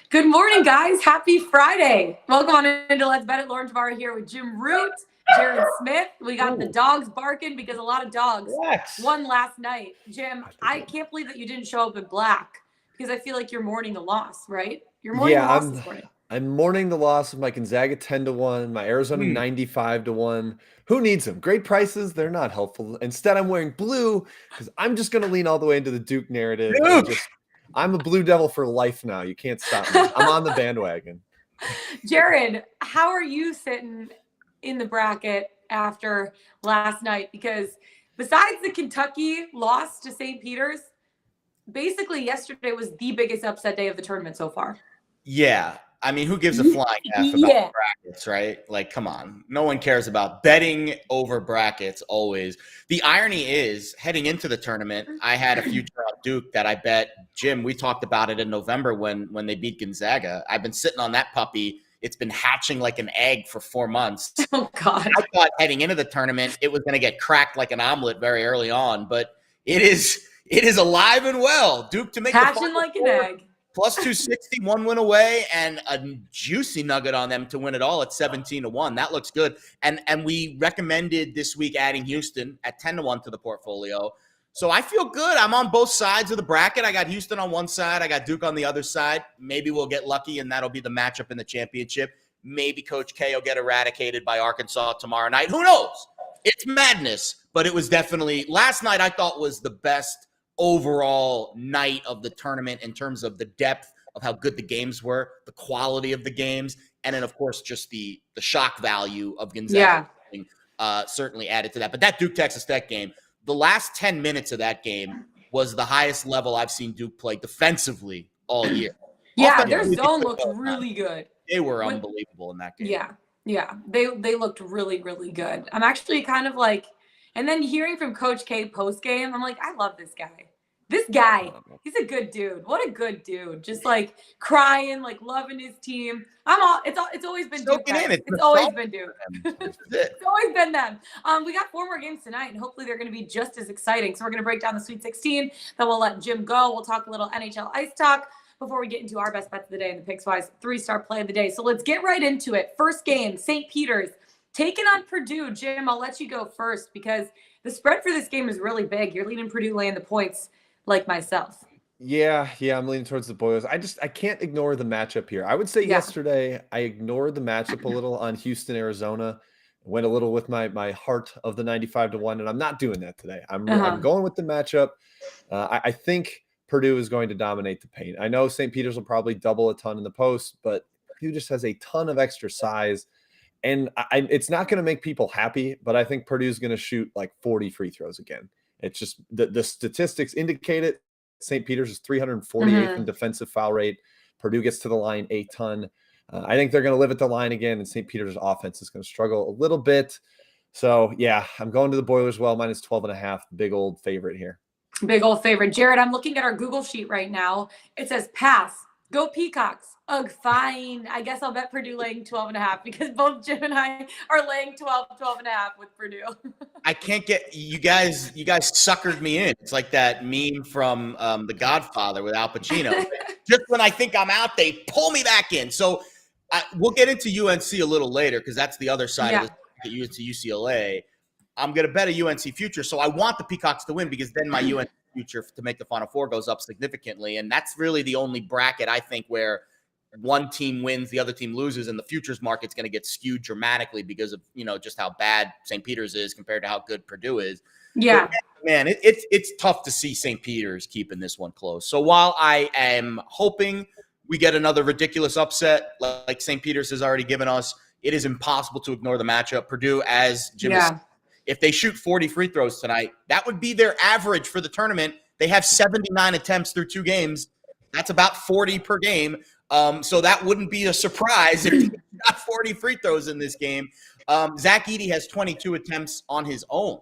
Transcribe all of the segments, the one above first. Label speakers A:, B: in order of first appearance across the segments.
A: Good morning, guys. Happy Friday. Welcome on into Let's Bet It. Lauren Tavara here with Jim Root, Jared Smith. We got the dogs barking because a lot of dogs won last night. Jim, I can't believe that you didn't show up in black because I feel like you're mourning the loss, right? You're mourning the loss this morning.
B: I'm mourning the loss of my Gonzaga 10-1, my Arizona 95-1. Who needs them? Great prices. They're not helpful. Instead, I'm wearing blue because I'm just going to lean all the way into the Duke narrative. I'm a Blue Devil for life now. You can't stop me. I'm on the bandwagon.
A: Jared, how are you sitting in the bracket after last night? Because besides the Kentucky loss to St. Peter's, basically yesterday was the biggest upset day of the tournament so far.
C: Yeah. I mean, who gives a flying F about brackets, right? Like, come on. No one cares about betting over brackets always. The irony is, heading into the tournament, I had a future on Duke that I bet. Jim, we talked about it in November when they beat Gonzaga. I've been sitting on that puppy. It's been hatching like an egg for 4 months.
A: Oh, God.
C: I thought heading into the tournament, it was going to get cracked like an omelet very early on, but it is alive and well. Duke to make
A: hatching like an egg.
C: Plus 260, 1 win away, and a juicy nugget on them to win it all at 17-1. That looks good. And we recommended this week adding Houston at 10-1 to the portfolio. So I feel good. I'm on both sides of the bracket. I got Houston on one side. I got Duke on the other side. Maybe we'll get lucky, and that'll be the matchup in the championship. Maybe Coach K will get eradicated by Arkansas tomorrow night. Who knows? It's madness. But it was definitely – last night I thought was the best overall night of the tournament in terms of the depth of how good the games were, the quality of the games, and then, of course, just the shock value of Gonzaga certainly added to that. But that Duke-Texas Tech game, the last 10 minutes of that game was the highest level I've seen Duke play defensively all year.
A: Yeah, their zone looked really good.
C: They were unbelievable in that game.
A: Yeah. They looked really, really good. I'm actually kind of like – and then hearing from Coach K post-game, I'm like, I love this guy. This guy, he's a good dude. What a good dude. Just like crying, like loving his team. It's always been Duke. It's always been Duke. It's always been them. We got 4 more games tonight, and hopefully they're going to be just as exciting. So we're going to break down the Sweet 16. Then we'll let Jim go. We'll talk a little NHL Ice talk before we get into our best bets of the day and the Pickswise 3-star play of the day. So let's get right into it. First game, St. Peter's taking on Purdue. Jim, I'll let you go first because the spread for this game is really big. You're leading Purdue laying the points like myself.
B: Yeah, I'm leaning towards the Boilers. I can't ignore the matchup here. I would say yesterday I ignored the matchup a little on Houston, Arizona. Went a little with my heart of the 95-1, and I'm not doing that today. I'm going with the matchup. I think Purdue is going to dominate the paint. I know St. Peter's will probably double a ton in the post, but Purdue just has a ton of extra size. And it's not going to make people happy, but I think Purdue's going to shoot like 40 free throws again. It's just the statistics indicate it. St. Peter's is 348th in defensive foul rate. Purdue gets to the line a ton. I think they're going to live at the line again, and St. Peter's offense is going to struggle a little bit. So, yeah, I'm going to the Boilers minus 12.5. Big old favorite here.
A: Big old favorite. Jared, I'm looking at our Google sheet right now. It says pass. Go Peacocks. Ugh, fine. I guess I'll bet Purdue laying 12.5 because both Jim and I are laying 12.5 with Purdue.
C: I can't get you guys suckered me in. It's like that meme from The Godfather with Al Pacino. Just when I think I'm out, they pull me back in. So we'll get into UNC a little later because that's the other side of the UCLA. I'm going to bet a UNC future. So I want the Peacocks to win because then my UNC future to make the Final Four goes up significantly. And that's really the only bracket, I think, where one team wins, the other team loses, and the futures market's going to get skewed dramatically because of, just how bad St. Peter's is compared to how good Purdue is.
A: Yeah.
C: But man, it's tough to see St. Peter's keeping this one close. So while I am hoping we get another ridiculous upset like St. Peter's has already given us, it is impossible to ignore the matchup. Purdue, as Jim is, if they shoot 40 free throws tonight, that would be their average for the tournament. They have 79 attempts through 2 games. That's about 40 per game. So that wouldn't be a surprise if he got 40 free throws in this game. Zach Edey has 22 attempts on his own.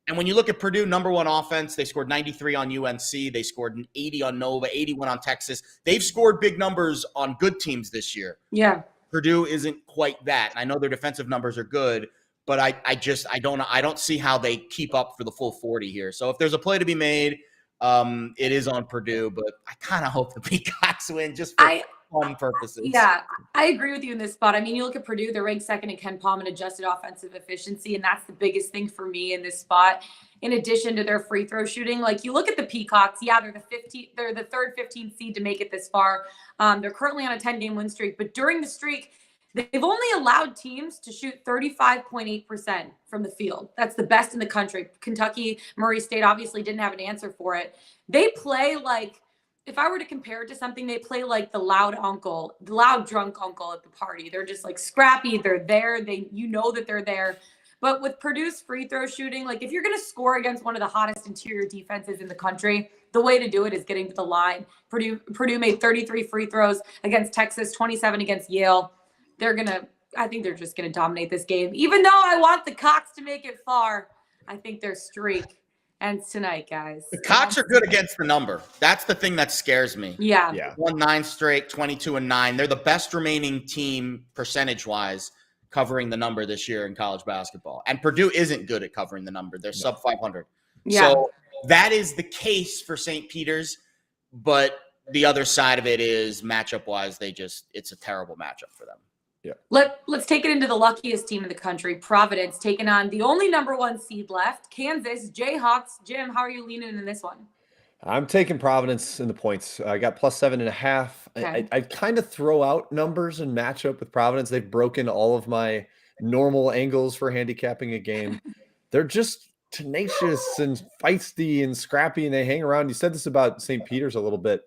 C: And when you look at Purdue, number 1 offense, they scored 93 on UNC. They scored 80 on Nova, 81 on Texas. They've scored big numbers on good teams this year.
A: Yeah. Purdue
C: isn't quite that. I know their defensive numbers are good, but I don't see how they keep up for the full 40 here. So if there's a play to be made, it is on Purdue, but I kind of hope the Peacocks win just for fun purposes.
A: Yeah, I agree with you in this spot. I mean, you look at Purdue, they're ranked 2nd in Ken Palm in adjusted offensive efficiency, and that's the biggest thing for me in this spot. In addition to their free throw shooting, like you look at the Peacocks, they're the 3rd 15th seed to make it this far. They're currently on a 10-game win streak, but during the streak, they've only allowed teams to shoot 35.8% from the field. That's the best in the country. Kentucky, Murray State obviously didn't have an answer for it. They play like, if I were to compare it to something, they play like the loud drunk uncle at the party. They're just like scrappy. They're there. That they're there. But with Purdue's free throw shooting, like if you're going to score against one of the hottest interior defenses in the country, the way to do it is getting to the line. Purdue made 33 free throws against Texas, 27 against Yale. I think they're just going to dominate this game. Even though I want the Cocks to make it far, I think their streak ends tonight, guys.
C: The Cocks are good against the number. That's the thing that scares me.
A: Yeah.
C: Won 9 straight, 22-9. They're the best remaining team percentage-wise covering the number this year in college basketball. And Purdue isn't good at covering the number. They're sub 500.
A: Yeah.
C: So that is the case for St. Peter's, but the other side of it is matchup-wise, it's a terrible matchup for them.
B: Yeah.
A: Let's take it into the luckiest team in the country, Providence, taking on the only number 1 seed left, Kansas Jayhawks. Jim, how are you leaning in this one?
B: I'm taking Providence in the points. I got +7.5.
A: Okay.
B: I kind of throw out numbers and matchup with Providence. They've broken all of my normal angles for handicapping a game. They're just tenacious and feisty and scrappy, and they hang around. You said this about St. Peter's a little bit.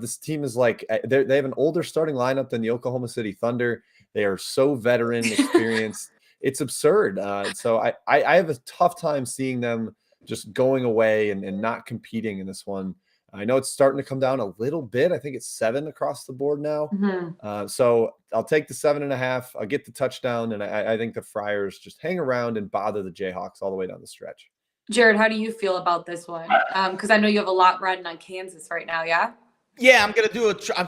B: This team is like they have an older starting lineup than the Oklahoma City Thunder. They are so veteran, experienced. It's absurd. So I have a tough time seeing them just going away and not competing in this one. I know it's starting to come down a little bit. I think it's 7 across the board now.
A: Mm-hmm.
B: So I'll take the 7.5. I'll get the touchdown, and I think the Friars just hang around and bother the Jayhawks all the way down the stretch.
A: Jared, how do you feel about this one? Because I know you have a lot riding on Kansas right now, yeah?
C: Yeah, I'm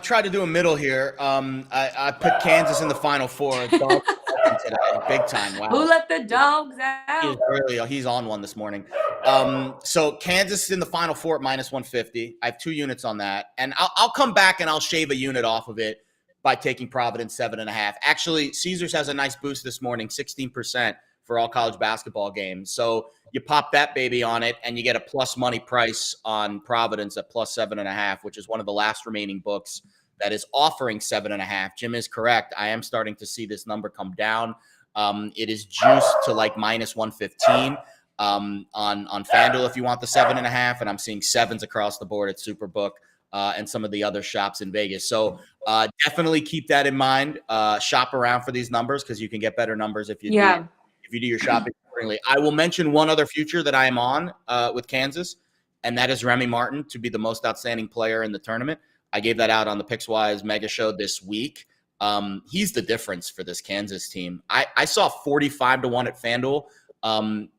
C: trying to do a middle here. I put Kansas in the Final Four. Dogs today, big time. Wow.
A: Who let the dogs out?
C: He's on one this morning. So Kansas is in the Final Four at -150. I have 2 units on that, and I'll come back and I'll shave a unit off of it by taking Providence 7.5. Actually, Caesars has a nice boost this morning, 16% for all college basketball games. So you pop that baby on it, and you get a plus money price on Providence at +7.5, which is one of the last remaining books that is offering 7.5. Jim is correct. I am starting to see this number come down. It is juiced to like -115 on FanDuel if you want the 7.5, and I'm seeing 7s across the board at Superbook and some of the other shops in Vegas. So definitely keep that in mind. Shop around for these numbers because you can get better numbers if you do your shopping accordingly. I will mention one other future that I am on with Kansas, and that is Remy Martin to be the most outstanding player in the tournament. I gave that out on the Pickswise Mega Show this week. He's the difference for this Kansas team. I saw 45-1 at FanDuel.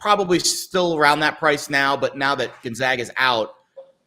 C: Probably still around that price now, but now that Gonzaga's out,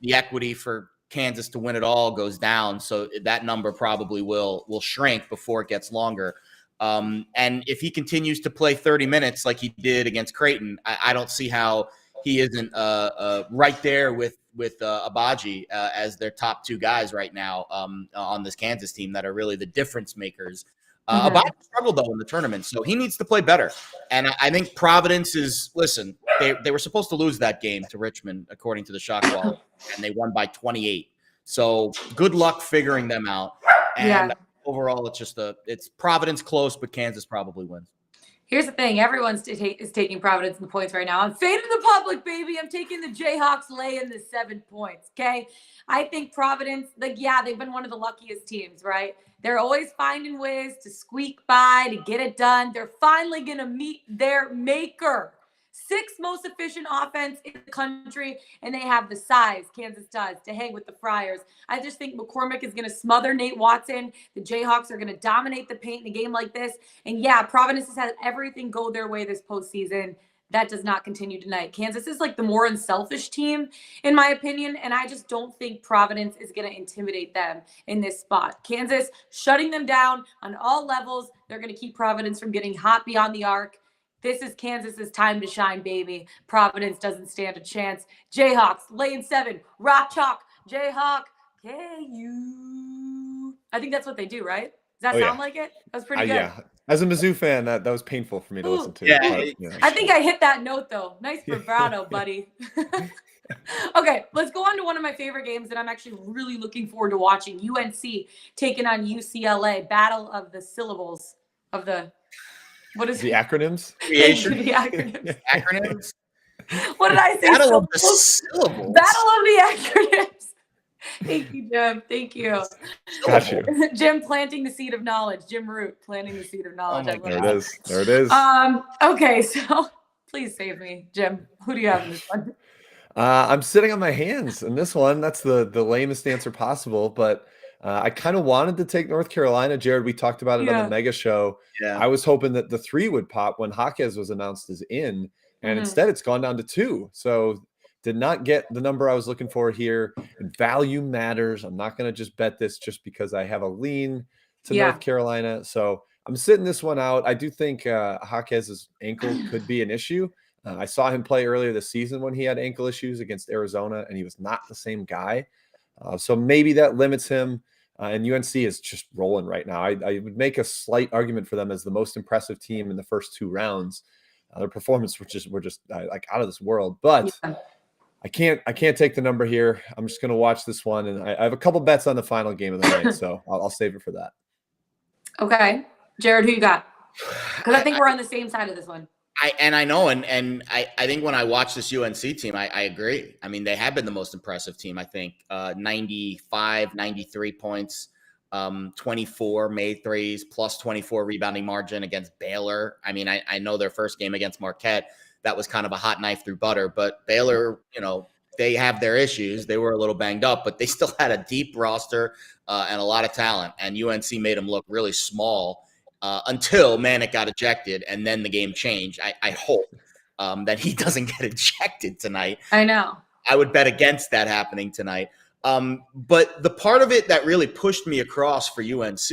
C: the equity for Kansas to win it all goes down. So that number probably will shrink before it gets longer. And if he continues to play 30 minutes like he did against Creighton, I don't see how he isn't right there with Abaji as their top 2 guys right now on this Kansas team that are really the difference makers. Abad struggled, though, in the tournament, so he needs to play better. And I think Providence is – listen, they were supposed to lose that game to Richmond, according to the shot quality, and they won by 28. So good luck figuring them out. And overall, it's Providence close, but Kansas probably wins.
A: Here's the thing. Everyone's is taking Providence in the points right now. I'm fading the public, baby. I'm taking the Jayhawks laying the 7 points, okay? I think Providence, they've been one of the luckiest teams, right? They're always finding ways to squeak by, to get it done. They're finally going to meet their maker. 6th most efficient offense in the country, and they have the size, Kansas does, to hang with the Friars. I just think McCormick is going to smother Nate Watson. The Jayhawks are going to dominate the paint in a game like this. And Providence has had everything go their way this postseason. That does not continue tonight. Kansas is like the more unselfish team, in my opinion, and I just don't think Providence is going to intimidate them in this spot. Kansas shutting them down on all levels. They're going to keep Providence from getting hot beyond the arc. This is Kansas's time to shine, baby. Providence doesn't stand a chance. Jayhawks laying 7. Rock chalk. Jayhawk. KU. I think that's what they do, right? Does that sound like it? That was pretty good.
B: Yeah. As a Mizzou fan, that was painful for me to listen to.
C: Yeah.
A: I think I hit that note, though. Nice vibrato, buddy. Okay, let's go on to one of my favorite games that I'm actually really looking forward to watching. UNC taking on UCLA. Battle of the syllables of the... What is
B: the acronyms?
C: Creation.
A: The acronyms.
C: Acronyms.
A: What did I say?
C: Battle of the syllables.
A: Battle of the acronyms. Thank you, Jim. Thank you.
B: Got you.
A: Jim planting the seed of knowledge. Jim Root planting the seed of knowledge.
B: There it is. There it is.
A: Okay, so please save me, Jim. Who do you have in this one?
B: I'm sitting on my hands in this one. That's the lamest answer possible, but I kind of wanted to take North Carolina. Jared, we talked about it on the Mega Show.
C: Yeah.
B: I was hoping that the 3 would pop when Jaquez was announced as in, and instead it's gone down to 2. So did not get the number I was looking for here. Value matters. I'm not going to just bet this just because I have a lean to North Carolina. So I'm sitting this one out. I do think Jaquez's ankle could be an issue. I saw him play earlier this season when he had ankle issues against Arizona, and he was not the same guy. So maybe that limits him. And UNC is just rolling right now. I would make a slight argument for them as the most impressive team in the first 2 rounds. Their performance were just like out of this world. But I can't take the number here. I'm just going to watch this one, and I have a couple bets on the final game of the night, so I'll save it for that.
A: Okay, Jared, who you got? Because I think we're on the same side of this one.
C: I know, and I think when I watch this UNC team, I agree. I mean, they have been the most impressive team, I think. 95, 93 points, 24 made threes, plus 24 rebounding margin against Baylor. I mean, I know their first game against Marquette, that was kind of a hot knife through butter. But Baylor, they have their issues. They were a little banged up, but they still had a deep roster and a lot of talent. And UNC made them look really small. Until Manick got ejected, and then the game changed. I hope that he doesn't get ejected tonight.
A: I know.
C: I would bet against that happening tonight. But the part of it that really pushed me across for UNC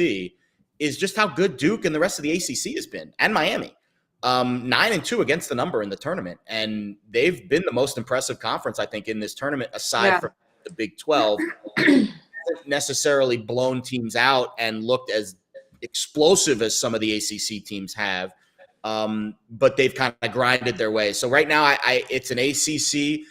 C: is just how good Duke and the rest of the ACC has been, and Miami. 9-2 against the number in the tournament, and they've been the most impressive conference, I think, in this tournament, aside from the Big 12. Hasn't necessarily blown teams out and looked as explosive as some of the ACC teams have, but they've kind of grinded their way. So right now, it's an ACC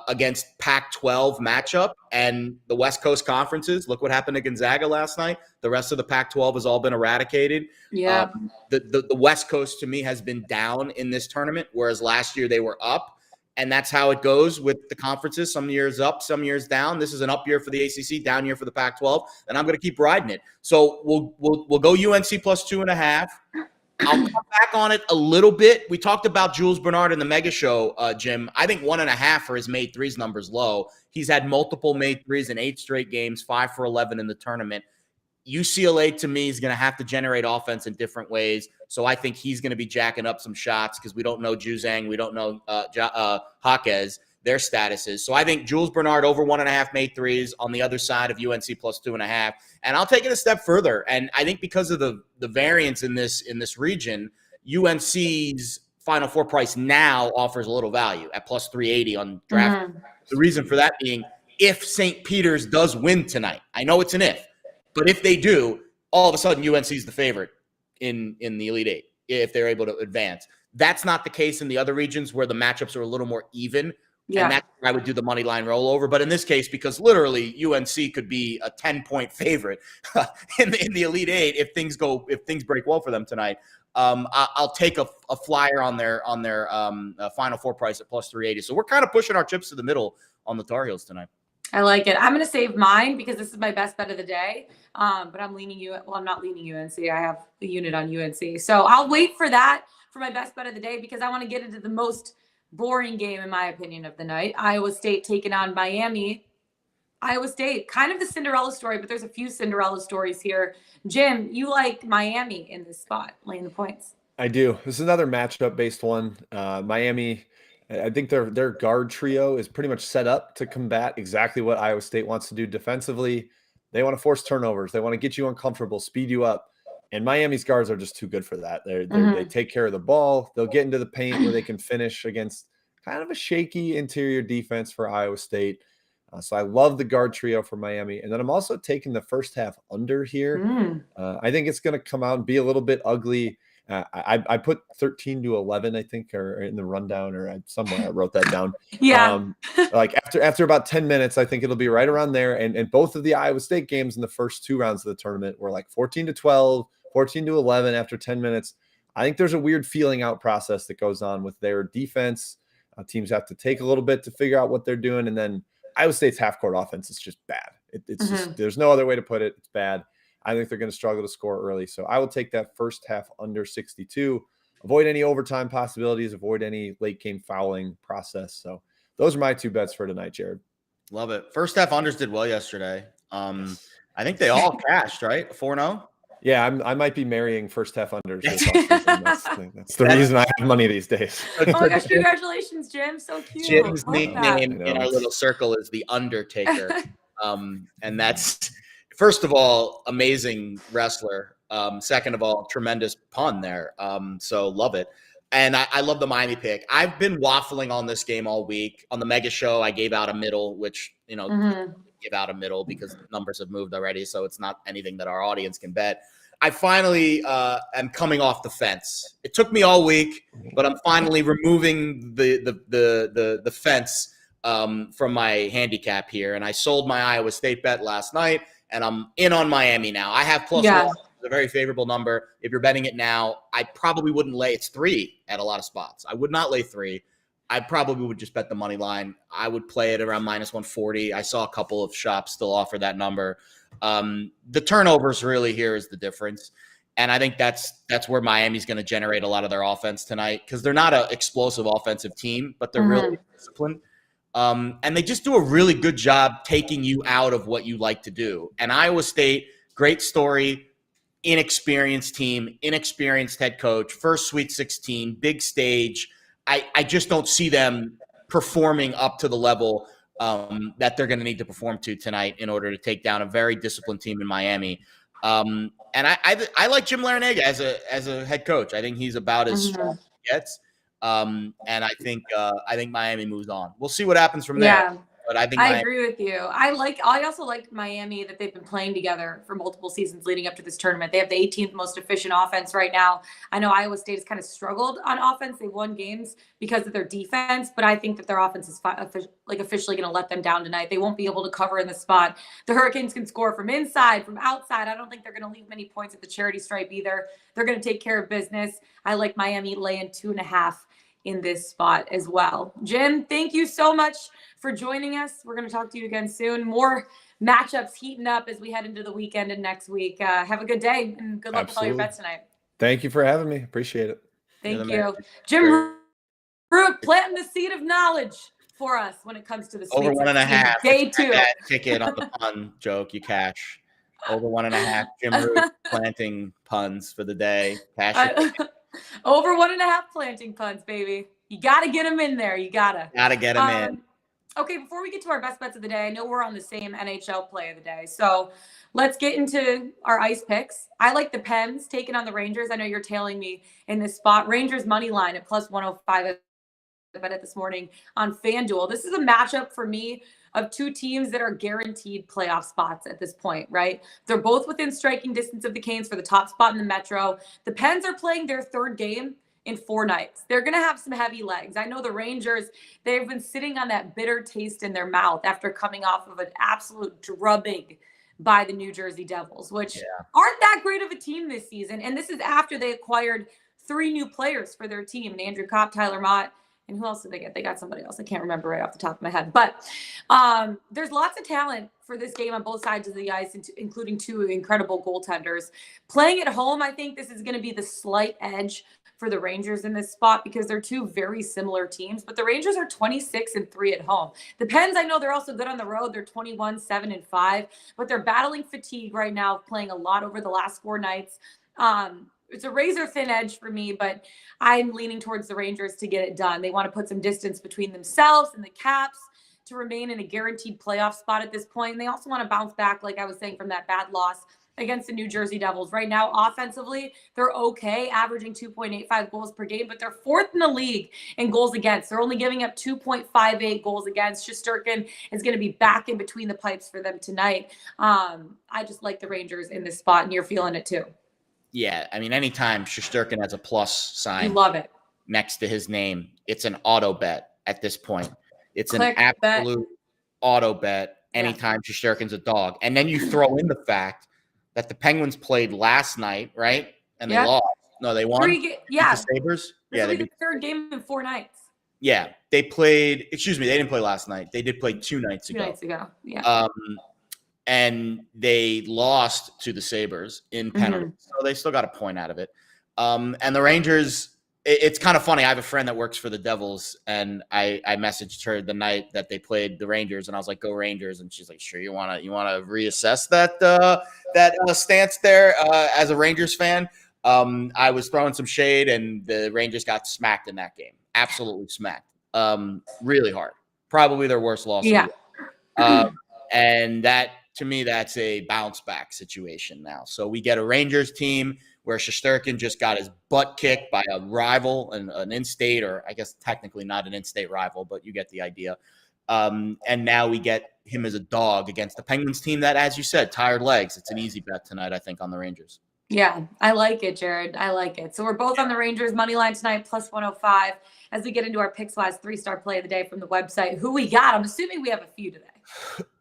C: against Pac-12 matchup, and the West Coast conferences. Look what happened to Gonzaga last night. The rest of the Pac-12 has all been eradicated.
A: Yeah.
C: The West Coast, to me, has been down in this tournament, whereas last year they were up. And that's how it goes with the conferences. Some years up, some years down. This is an up year for the ACC, down year for the Pac-12, and I'm going to keep riding it. So we'll go UNC plus 2.5. I'll come back on it a little bit. We talked about Jules Bernard in the Mega Show, Jim. I think 1.5 for his made threes numbers low. He's had multiple made threes in 8 straight games, 5 for 11 in the tournament. UCLA, to me, is going to have to generate offense in different ways. So I think he's going to be jacking up some shots because we don't know Juzang. We don't know Jaquez, their statuses. So I think Jules Bernard over 1.5 made threes on the other side of UNC plus 2.5. And I'll take it a step further. And I think because of the variance in this region, UNC's Final Four price now offers a little value at plus 380 on draft. Mm-hmm. The reason for that being if St. Peter's does win tonight. I know it's an if. But if they do, all of a sudden UNC is the favorite. in the Elite Eight if they're able to advance. That's not the case in the other regions where the matchups are a little more even. Yeah. And that's where I would do the money line rollover. But in this case, because literally UNC could be a 10-point favorite in the Elite Eight if things break well for them tonight. I'll take a flyer on their Final Four price at plus 380. So we're kind of pushing our chips to the middle on the Tar Heels tonight.
A: I like it. I'm going to save mine because this is my best bet of the day. But I'm leaning I'm not leaning UNC. I have a unit on UNC. So I'll wait for that for my best bet of the day because I want to get into the most boring game, in my opinion, of the night. Iowa State taking on Miami. Iowa State, kind of the Cinderella story, but there's a few Cinderella stories here. Jim, you like Miami in this spot, laying the points.
B: I do. This is another matchup-based one. Miami, I think their guard trio is pretty much set up to combat exactly what Iowa State wants to do defensively. They want to force turnovers. They want to get you uncomfortable, speed you up. And Miami's guards are just too good for that. They take care of the ball. They'll get into the paint where they can finish against kind of a shaky interior defense for Iowa State. So I love the guard trio for Miami. And then I'm also taking the first half under here. I think it's going to come out and be a little bit ugly. I put 13-11, I think, or in the rundown, or somewhere I wrote that down.
A: Yeah.
B: Like after about 10 minutes, I think it'll be right around there. And both of the Iowa State games in the first two rounds of the tournament were like 14-12, 14-11 after 10 minutes. I think there's a weird feeling out process that goes on with their defense. Teams have to take a little bit to figure out what they're doing. And then Iowa State's half-court offense is just bad. It's just, there's no other way to put it. It's bad. I think they're going to struggle to score early. So I will take that first half under 62. Avoid any overtime possibilities. Avoid any late game fouling process. So those are my two bets for tonight, Jared.
C: Love it. First half unders did well yesterday. Yes. I think they all cashed, right? 4-0?
B: Yeah, I might be marrying first half unders. That's the reason I have money these days.
A: Oh my gosh, congratulations, Jim. So cute.
C: Jim's nickname in our little circle is the Undertaker. And that's, first of all, amazing wrestler. Second of all, tremendous pun there. So love it. And I love the Miami pick. I've been waffling on this game all week. On the Mega Show, I gave out a middle, which, give out a middle because the numbers have moved already. So it's not anything that our audience can bet. I finally am coming off the fence. It took me all week, but I'm finally removing the fence from my handicap here. And I sold my Iowa State bet last night, and I'm in on Miami now. I have plus one. It's a very favorable number. If you're betting it now, I probably wouldn't lay. It's 3 at a lot of spots. I would not lay 3. I probably would just bet the money line. I would play it around minus 140. I saw a couple of shops still offer that number. The turnovers really here is the difference. And I think that's where Miami's going to generate a lot of their offense tonight because they're not an explosive offensive team, but they're really disciplined. And they just do a really good job taking you out of what you like to do. And Iowa State, great story, inexperienced team, inexperienced head coach, first Sweet 16, big stage. I just don't see them performing up to the level that they're going to need to perform to tonight in order to take down a very disciplined team in Miami. And I like Jim Larrañaga as a head coach. I think he's about as strong as he gets. And I think Miami moves on. We'll see what happens from there.
A: Yeah.
C: But I think
A: I agree with you. I also like Miami that they've been playing together for multiple seasons leading up to this tournament. They have the 18th most efficient offense right now. I know Iowa State has kind of struggled on offense. They won games because of their defense, but I think that their offense is officially going to let them down tonight. They won't be able to cover in the spot. The Hurricanes can score from inside, from outside. I don't think they're going to leave many points at the charity stripe either. They're going to take care of business. I like Miami laying 2.5 in this spot as well. Jim, thank you so much for joining us. We're going to talk to you again soon. More matchups heating up as we head into the weekend and next week. Have a good day and good luck with all your bets tonight.
B: Thank you for having me. Appreciate it.
A: Thank you. Jim Root planting the seed of knowledge for us when it comes to the
C: over 1.5.
A: Day 2.
C: Ticket on the pun joke, you cash. Over 1.5. Jim Root planting puns for the day. Cash it.
A: Over 1.5 planting puns, baby. You got to get them in there. You got to.
C: Got to get them in.
A: Okay, before we get to our best bets of the day, I know we're on the same NHL play of the day. So let's get into our ice picks. I like the Pens taking on the Rangers. I know you're tailing me in this spot. Rangers money line at plus 105. I bet it this morning on FanDuel. This is a matchup for me of two teams that are guaranteed playoff spots at this point, right? They're both within striking distance of the Canes for the top spot in the Metro. The Pens are playing their third game in 4 nights. They're going to have some heavy legs. I know the Rangers, they've been sitting on that bitter taste in their mouth after coming off of an absolute drubbing by the New Jersey Devils, which aren't that great of a team this season. And this is after they acquired 3 new players for their team, and Andrew Kopp, Tyler Mott, and who else did they get? They got somebody else. I can't remember right off the top of my head. But there's lots of talent for this game on both sides of the ice, including 2 incredible goaltenders. Playing at home, I think this is going to be the slight edge for the Rangers in this spot because they're 2 very similar teams. But the Rangers are 26-3 at home. The Pens, I know they're also good on the road. They're 21-7-5. But they're battling fatigue right now, playing a lot over the last 4 nights. It's a razor thin edge for me, but I'm leaning towards the Rangers to get it done. They want to put some distance between themselves and the Caps to remain in a guaranteed playoff spot at this point. And they also want to bounce back, like I was saying, from that bad loss against the New Jersey Devils. Right now, offensively, they're okay, averaging 2.85 goals per game, but they're 4th in the league in goals against. They're only giving up 2.58 goals against. Shesterkin is going to be back in between the pipes for them tonight. I just like the Rangers in this spot, and you're feeling it too.
C: Yeah, I mean, anytime Shesterkin has a plus sign
A: you love it
C: next to his name, it's an auto bet at this point. It's
A: Click,
C: an absolute auto bet anytime Shesterkin's a dog. And then you throw in the fact that the Penguins played last night, right? And they lost. No, they won.
A: The
C: Sabres.
A: This will be the 3rd game in 4 nights.
C: Yeah, they played. Excuse me, they didn't play last night. They did play 2 nights ago.
A: 2 nights ago. Yeah.
C: And they lost to the Sabres in penalties. So they still got a point out of it. And the Rangers, it's kind of funny. I have a friend that works for the Devils, and I messaged her the night that they played the Rangers, and I was like, "Go Rangers!" And she's like, "Sure, you want to reassess that stance there as a Rangers fan." I was throwing some shade, and the Rangers got smacked in that game. Absolutely smacked. Really hard. Probably their worst loss.
A: Yeah.
C: And that, to me, that's a bounce back situation now. So we get a Rangers team where Shesterkin just got his butt kicked by a rival, an in-state, or I guess technically not an in-state rival, but you get the idea. And now we get him as a dog against the Penguins team that, as you said, tired legs. It's an easy bet tonight, I think, on the Rangers.
A: Yeah, I like it, Jared. I like it. So we're both on the Rangers money line tonight, plus 105, as we get into our Pickswise 3-star play of the day from the website. Who we got? I'm assuming we have a few today.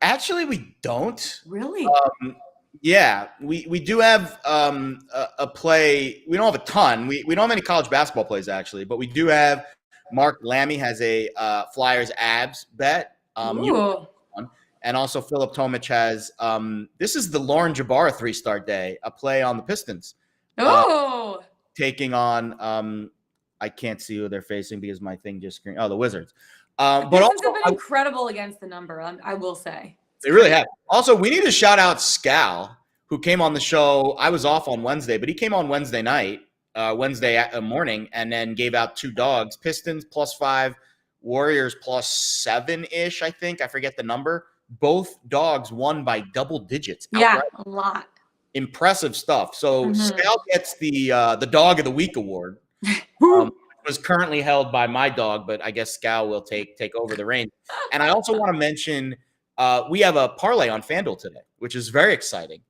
C: Actually, we don't.
A: Really?
C: Yeah, we do have a play. We don't have a ton. We don't have any college basketball plays, actually, but we do have Mark Lammy has a Flyers abs bet. And also Philip Tomich has this is the Lauren Jabbar 3-star day, a play on the Pistons. Taking on I can't see who they're facing because my thing just screened. Oh, the Wizards. But
A: Pistons
C: also,
A: have been incredible against the number, I will say.
C: They really have. Also, we need to shout out Scal, who came on the show. I was off on Wednesday, but he came on Wednesday night, Wednesday morning, and then gave out 2 dogs. Pistons +5, Warriors +7-ish, I think. I forget the number. Both dogs won by double digits.
A: Yeah, a lot.
C: Impressive stuff. So Scal gets the Dog of the Week award. Was currently held by my dog, but I guess Scal will take over the reins. And I also want to mention we have a parlay on FanDuel today, which is very exciting.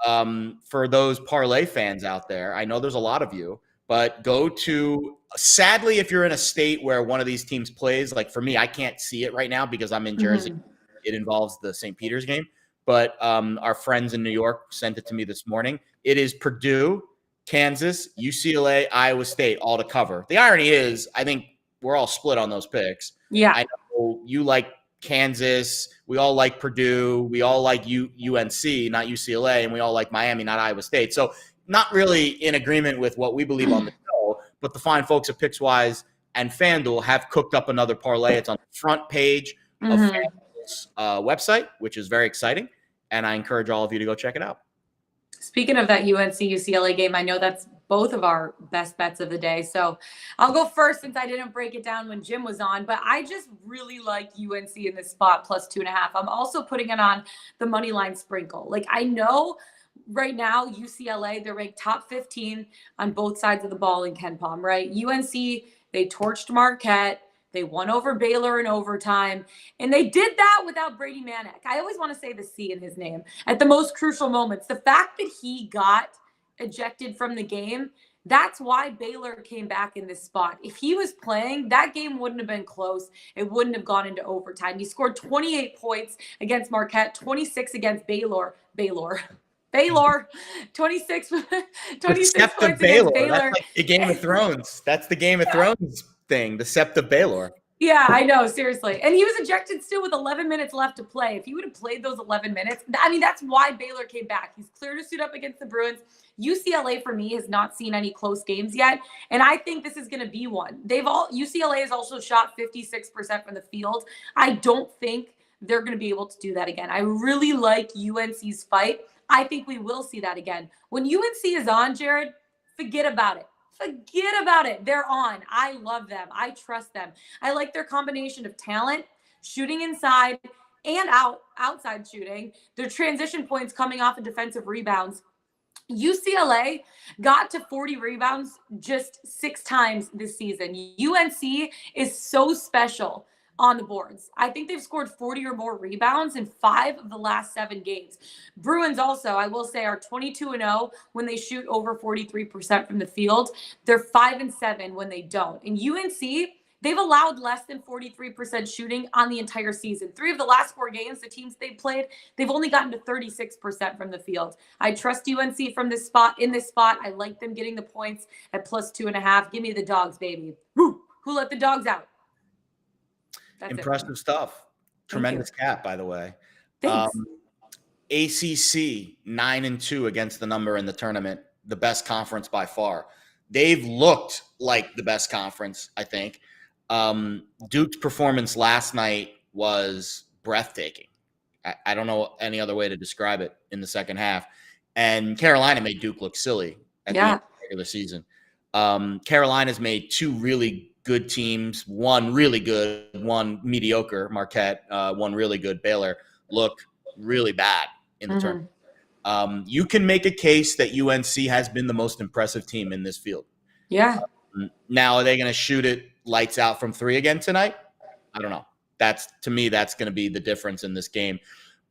C: For those parlay fans out there, I know there's a lot of you, but go to – sadly, if you're in a state where one of these teams plays, like for me, I can't see it right now because I'm in Jersey. It involves the St. Peter's game. But our friends in New York sent it to me this morning. It is Purdue, Kansas, UCLA, Iowa State, all to cover. The irony is, I think we're all split on those picks.
A: Yeah.
C: I know you like Kansas. We all like Purdue. We all like UNC, not UCLA. And we all like Miami, not Iowa State. So not really in agreement with what we believe on the show. But the fine folks at Pickswise and FanDuel have cooked up another parlay. It's on the front page of FanDuel's website, which is very exciting. And I encourage all of you to go check it out.
A: Speaking of that UNC-UCLA game, I know that's both of our best bets of the day. So I'll go first since I didn't break it down when Jim was on. But I just really like UNC in this spot, +2.5. I'm also putting it on the money line sprinkle. Like, I know right now UCLA, they're ranked top 15 on both sides of the ball in KenPom, right? UNC, they torched Marquette. They won over Baylor in overtime, and they did that without Brady Manick. I always want to say the C in his name at the most crucial moments. The fact that he got ejected from the game, that's why Baylor came back in this spot. If he was playing, that game wouldn't have been close. It wouldn't have gone into overtime. He scored 28 points against Marquette, 26 against Baylor, 26 points against Baylor.
C: That's like the Game of Thrones. That's the Game of Thrones thing, the Sept of Baylor.
A: Yeah, I know, seriously. And he was ejected still with 11 minutes left to play. If he would have played those 11 minutes, I mean, that's why Baylor came back. He's clear to suit up against the Bruins. UCLA, for me, has not seen any close games yet, and I think this is going to be one. UCLA has also shot 56% from the field. I don't think they're going to be able to do that again. I really like UNC's fight. I think we will see that again. When UNC is on, Jared, forget about it. Forget about it. They're on. I love them. I trust them. I like their combination of talent, shooting inside and outside shooting. Their transition points coming off of defensive rebounds. UCLA got to 40 rebounds just 6 times this season. UNC is so special on the boards. I think they've scored 40 or more rebounds in 5 of the last 7 games. Bruins also, I will say, are 22-0 when they shoot over 43% from the field. They're 5-7 when they don't. And UNC, they've allowed less than 43% shooting on the entire season. 3 of the last 4 games, the teams they've played, they've only gotten to 36% from the field. I trust UNC from this spot. In this spot, I like them getting the points at +2.5. Give me the dogs, baby. Woo! Who let the dogs out? That's
C: impressive stuff. Tremendous cap, by the way.
A: Thanks.
C: ACC 9-2 against the number in the tournament, the best conference by far. They've looked like the best conference, I think. Duke's performance last night was breathtaking. I don't know any other way to describe it in the second half. And Carolina made Duke look silly at the end of the regular season. Carolina's made 2 really good teams, one really good, one mediocre, Marquette, one really good, Baylor, look really bad in the tournament. You can make a case that UNC has been the most impressive team in this field.
A: Yeah.
C: Now, are they going to shoot it lights out from 3 again tonight? I don't know. To me, that's going to be the difference in this game.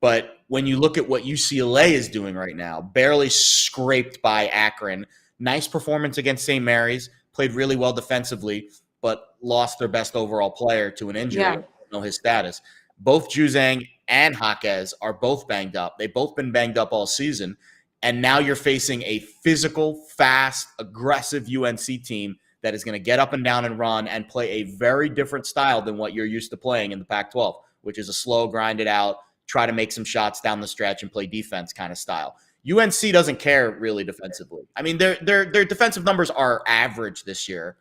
C: But when you look at what UCLA is doing right now, barely scraped by Akron, nice performance against St. Mary's, played really well defensively, but lost their best overall player to an injury. I don't know his status. Both Juzang and Jaquez are both banged up. They've both been banged up all season. And now you're facing a physical, fast, aggressive UNC team that is going to get up and down and run and play a very different style than what you're used to playing in the Pac-12, which is a slow, grind it out, try to make some shots down the stretch and play defense kind of style. UNC doesn't care really defensively. I mean, their defensive numbers are average this year,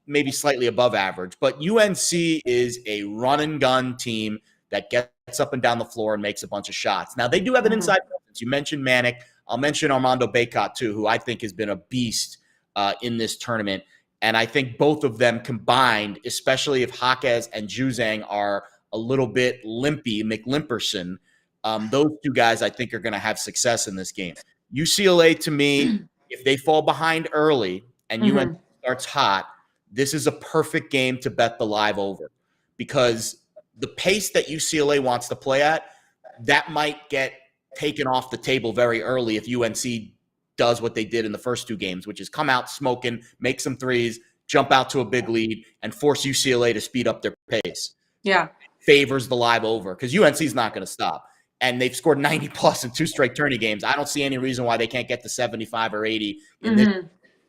C: maybe slightly above average. But UNC is a run-and-gun team that gets up and down the floor and makes a bunch of shots. Now, they do have an inside presence. You mentioned Manick. I'll mention Armando Bacot, too, who I think has been a beast in this tournament. And I think both of them combined, especially if Jaquez and Juzang are a little bit limpy, McLimperson, those 2 guys I think are going to have success in this game. UCLA, to me, if they fall behind early and UNC starts hot, this is a perfect game to bet the live over, because the pace that UCLA wants to play at, that might get taken off the table very early if UNC does what they did in the first 2 games, which is come out smoking, make some threes, jump out to a big lead, and force UCLA to speed up their pace.
A: Yeah.
C: Favors the live over, because UNC is not going to stop. And they've scored 90-plus in 2 straight tourney games. I don't see any reason why they can't get to 75 or 80 in this.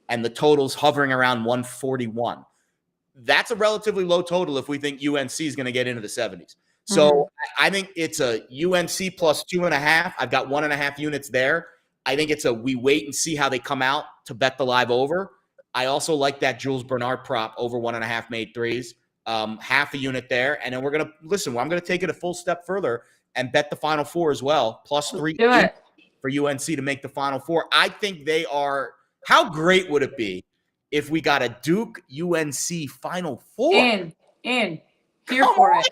C: And the total's hovering around 141. That's a relatively low total if we think UNC is going to get into the 70s. So I think it's a UNC plus 2.5. I've got 1.5 units there. I think it's we wait and see how they come out to bet the live over. I also like that Jules Bernard prop over 1.5 made threes. Half a unit there. And then we're going to listen. I'm going to take it a full step further and bet the Final Four as well, plus 3 for UNC to make the Final Four. I think they are. How great would it be if we got a Duke UNC Final Four?
A: In. Here for it.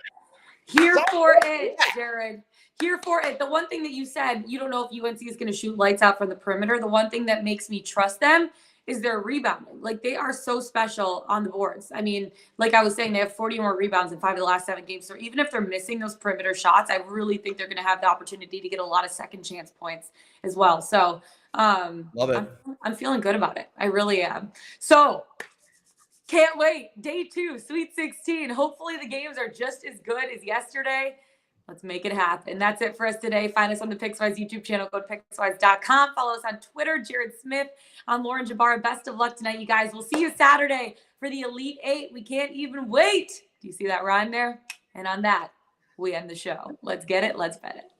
A: Here for it, Jared. Here for it. The one thing that you said, you don't know if UNC is going to shoot lights out from the perimeter. The one thing that makes me trust them is their rebounding. Like, they are so special on the boards. I mean, like I was saying, they have 40 more rebounds in 5 of the last 7 games. So even if they're missing those perimeter shots, I really think they're going to have the opportunity to get a lot of second chance points as well. So
C: Love it.
A: I'm feeling good about it. I really am. So can't wait. Day 2, Sweet 16. Hopefully the games are just as good as yesterday. Let's make it happen. That's it for us today. Find us on the Pickswise YouTube channel. Go to Pickswise.com. Follow us on Twitter. Jared Smith. I'm Lauren Jabara. Best of luck tonight, you guys. We'll see you Saturday for the Elite 8. We can't even wait. Do you see that rhyme there? And on that, we end the show. Let's get it. Let's bet it.